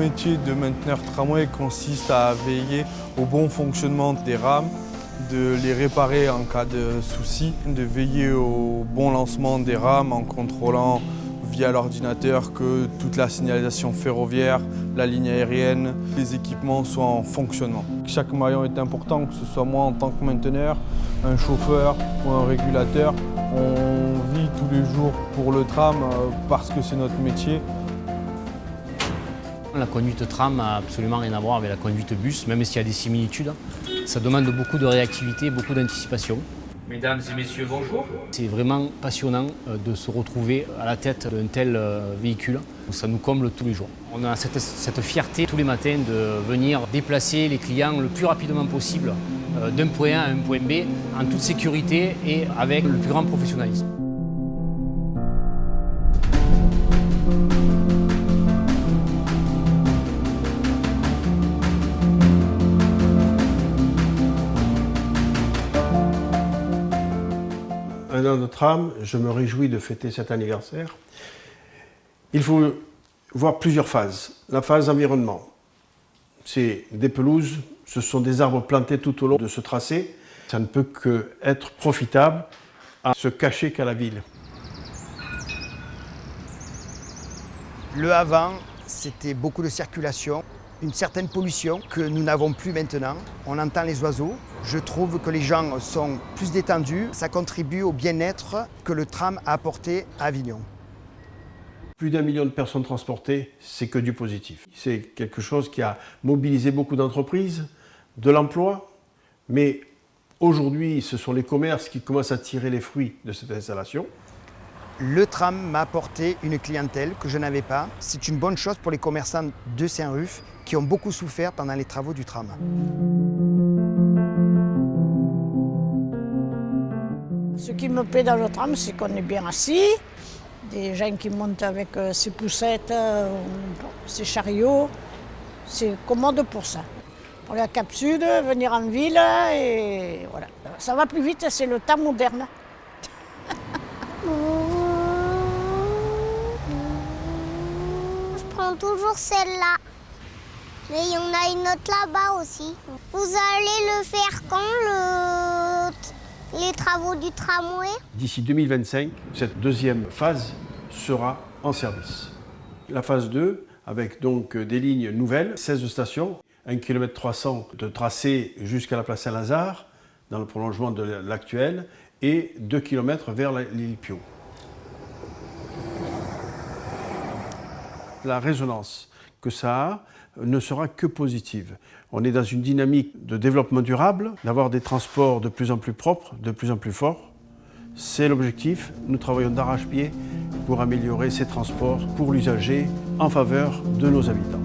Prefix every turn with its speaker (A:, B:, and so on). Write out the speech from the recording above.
A: métier de mainteneur tramway consiste à veiller au bon fonctionnement des rames, de les réparer en cas de souci, de veiller au bon lancement des rames en contrôlant via l'ordinateur que toute la signalisation ferroviaire, la ligne aérienne, les équipements soient en fonctionnement. Chaque maillon est important, que ce soit moi en tant que mainteneur, un chauffeur ou un régulateur. On vit tous les jours pour le tram parce que c'est notre métier.
B: La conduite tram n'a absolument rien à voir avec la conduite bus, même s'il y a des similitudes. Ça demande beaucoup de réactivité, beaucoup d'anticipation.
C: Mesdames et messieurs, bonjour.
B: C'est vraiment passionnant de se retrouver à la tête d'un tel véhicule. Ça nous comble tous les jours. On a cette fierté tous les matins de venir déplacer les clients le plus rapidement possible d'un point A à un point B en toute sécurité et avec le plus grand professionnalisme.
D: Un an de tram, je me réjouis de fêter cet anniversaire. Il faut voir plusieurs phases. La phase environnement, c'est des pelouses, ce sont des arbres plantés tout au long de ce tracé. Ça ne peut qu'être profitable à se cacher qu'à la ville.
E: Le avant, c'était beaucoup de circulation, une certaine pollution que nous n'avons plus maintenant. On entend les oiseaux. Je trouve que les gens sont plus détendus. Ça contribue au bien-être que le tram a apporté à Avignon.
D: Plus d'1 million de personnes transportées, c'est que du positif. C'est quelque chose qui a mobilisé beaucoup d'entreprises, de l'emploi, mais aujourd'hui, ce sont les commerces qui commencent à tirer les fruits de cette installation.
E: Le tram m'a apporté une clientèle que je n'avais pas. C'est une bonne chose pour les commerçants de Saint-Ruf qui ont beaucoup souffert pendant les travaux du tram.
F: Ce qui me plaît dans le tram, c'est qu'on est bien assis. Des gens qui montent avec ses poussettes, ses chariots. C'est commode pour ça. Pour la Cap Sud, venir en ville, et voilà. Ça va plus vite, c'est le temps moderne.
G: Je prends toujours celle-là. Mais il y en a une autre là-bas aussi. Vous allez le faire quand, les travaux du tramway?
D: D'ici 2025, cette deuxième phase sera en service. La phase 2, avec donc des lignes nouvelles, 16 stations, 1,3 km de tracé jusqu'à la place Saint-Lazare, dans le prolongement de l'actuel, et 2 km vers l'île Piau. La résonance que ça a ne sera que positive. On est dans une dynamique de développement durable, d'avoir des transports de plus en plus propres, de plus en plus forts. C'est l'objectif. Nous travaillons d'arrache-pied pour améliorer ces transports pour l'usager en faveur de nos habitants.